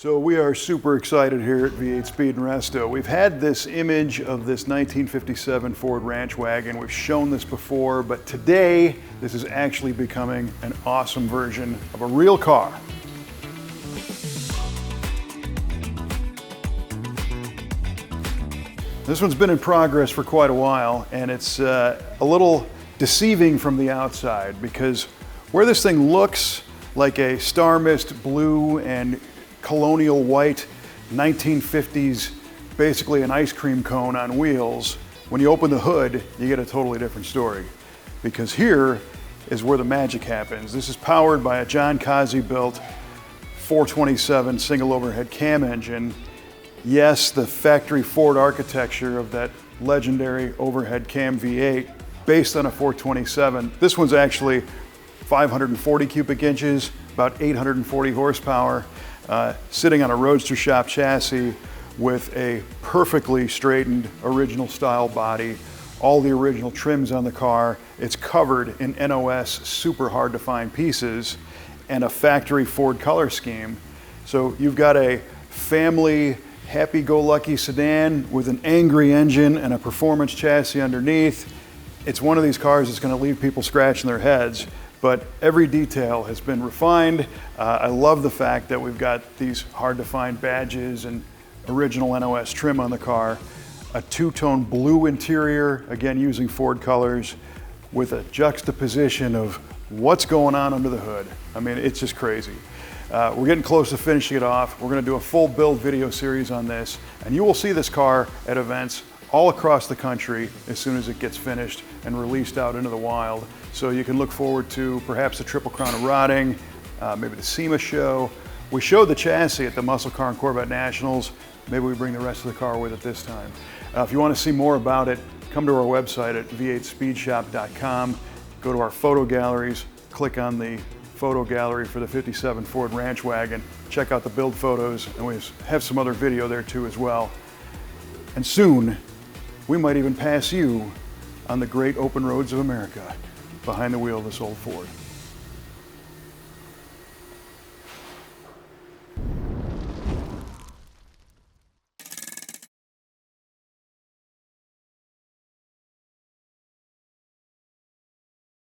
So we are super excited here at V8 Speed and Resto. We've had this image of this 1957 Ford Ranch wagon. We've shown this before, but today this is actually becoming an awesome version of a real car. This one's been in progress for quite a while, and it's a little deceiving from the outside because where this thing looks like a Starmist blue and Colonial white 1950s, basically an ice cream cone on wheels, when you open the hood, you get a totally different story. Because here is where the magic happens. This is powered by a John Kaase-built 427 single overhead cam engine. Yes, the factory Ford architecture of that legendary overhead cam V8 based on a 427. This one's actually 540 cubic inches, about 840 horsepower, sitting on a Roadster Shop chassis with a perfectly straightened original style body, all the original trims on the car. It's covered in NOS super hard to find pieces and a factory Ford color scheme. So you've got a family happy-go-lucky sedan with an angry engine and a performance chassis underneath. It's one of these cars that's going to leave people scratching their heads, but every detail has been refined. I love the fact that we've got these hard-to-find badges and original NOS trim on the car, a two-tone blue interior, again using Ford colors, with a juxtaposition of what's going on under the hood. I mean, it's just crazy. We're getting close to finishing it off. We're gonna do a full build video series on this, and you will see this car at events all across the country as soon as it gets finished and released out into the wild. So you can look forward to perhaps the Triple Crown of Rotting, maybe the SEMA show. We showed the chassis at the Muscle Car and Corvette Nationals. Maybe we bring the rest of the car with it this time. If you want to see more about it, come to our website at v8speedshop.com. Go to our photo galleries, click on the photo gallery for the 57 Ford Ranch wagon. Check out the build photos, and we have some other video there too as well. And soon, we might even pass you on the great open roads of America behind the wheel of this old Ford.